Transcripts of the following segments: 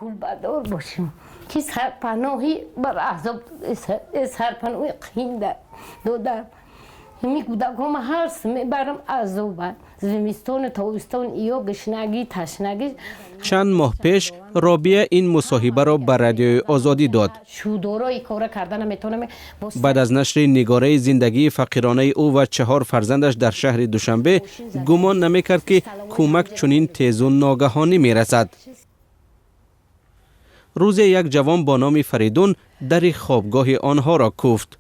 پول بدار باشیم که سرپناهی بر عذاب سرپناهی قیم دادم همی کودکام هر سمه برم عذاب زمستان تابستان یا گشنگی تشنگی. چند ماه پیش رابیه این مصاحبه را به رادیوی آزادی داد. شودورای کار کردن میتونم. بعد از نشر نگاره زندگی فقیرانه او و 4 فرزندش در شهر دوشنبه گمان نمیکرد که کمک چنین تیز و ناگهانی میرسد. روز یک جوان با نام فریدون در خوابگاه آنها را کوفت.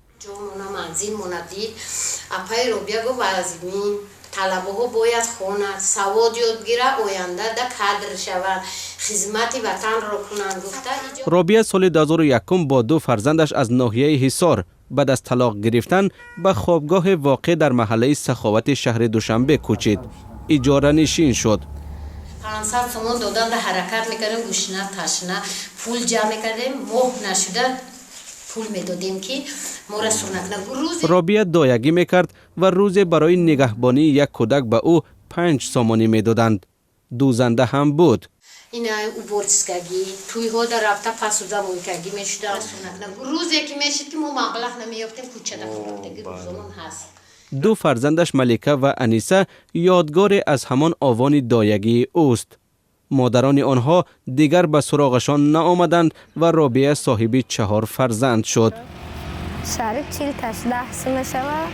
اپای روبیا گفت وازمین طلبه ها باید خوند سواد یاد گیره آینده در کادر شوند خدمت وطن را کنند گفته. رابیه سال 2001 با 2 فرزندش از ناحیه حصار بعد از طلاق گرفتن به خوابگاه واقع در محله سخاوت شهر دوشنبه کوچید. اجاره نشین شد. 500 تومان دادن در حرکت میکردیم گوشنه تشنه پول جمع میکردیم ماه نشده پول میدادیم که ما را سرنک نگو. رابیه دایگی میکرد و روز برای نگهبانی یک کودک به او 5 سامانی میدادند. دوزنده هم بود. این او بورسکگی توی ها در رفته پسوزه مویکگی میشده سرنک نگو. روزی که میشید که ما مبلغ نمیافتیم کوچه در خورفتگی روزمون هست. 2 فرزندش ملیکه و انیسه یادگار از همان آوان دایگی اوست. مادران آنها دیگر به سراغشان نآمدند و رابیه صاحب 4 فرزند شد. شهر چیلتش 10 سمه شود،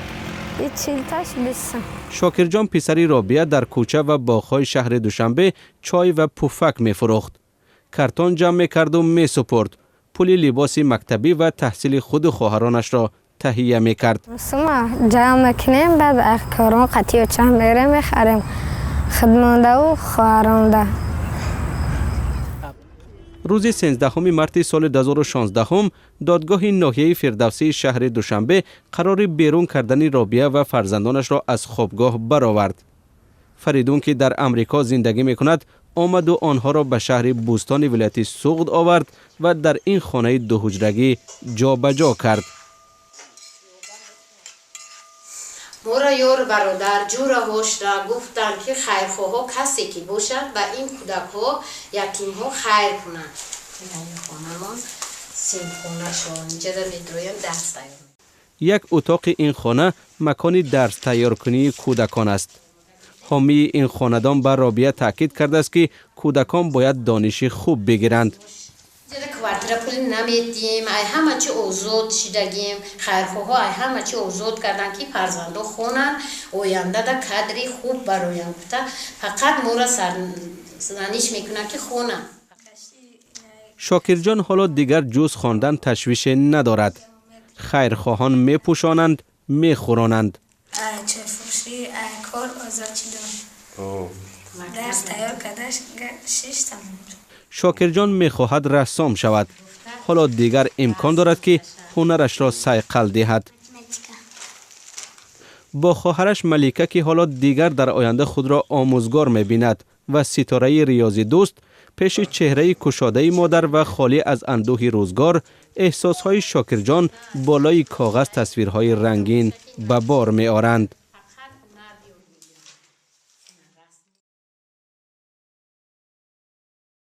این چیلتش 20 سم. شاکر جان پسری رابیه در کوچه و باغ‌های شهر دوشنبه چای و پفک می فروخت. کرتون جمع می کرد و می سپرد. پول لباس مکتبی و تحصیل خود و خواهرانش را تهیه می کرد. ما جمع کنیم بعد کارون قطعی و چند بیره می خریم. خدمانده و خواهرانده. روز 13 مارس سال 2016 دادگاه ناحیه فردوسی شهر دوشنبه قرار بیرون کردن رابیه و فرزندانش را از خوابگاه برآورد. فریدون که در امریکا زندگی میکند آمد و آنها را به شهر بوستان ولایت سوغد آورد و در این خانه 2 حجرگی جابجا کرد. مورا یار برادر جورا هاش را گفتن که خیرخواه کسی که باشد و این کودک ها یتیم ها خیر کنند. این خانه ما سیم خانه شون اینجا در میدرویم درس تیار. یک اتاق این خانه مکان درس تیار کنی کودکان است. حامی این خاندان بر رابیه تاکید کرده است که کودکان باید دانش خوب بگیرند. کوارتر پول نمیدیم، ای همه چی آزاد شدگیم، خیرخواه ای همه چی آزاد کردن که فرزندو خونن آینده در کادری خوب برایم بوده، فقط ما را سرزنش میکنن که خونن. شاکر جان حالا دیگر جز خواندن تشویش ندارد. خیرخواهان میپوشانند، میخورانند. چه فروشی کار آزاد شدم. درس تیار کردش 6 تمام. شاکر جان میخواهد رسام شود. حالا دیگر امکان دارد که هنرش را صیقل دهد. با خواهرش ملیکه که حالا دیگر در آینده خود را آموزگار می‌بیند و ستاره ریاضی دوست پیش چهره کشاده مادر و خالی از اندوه روزگار احساسهای شاکر جان بالای کاغذ تصویرهای رنگین به بار می‌آورند.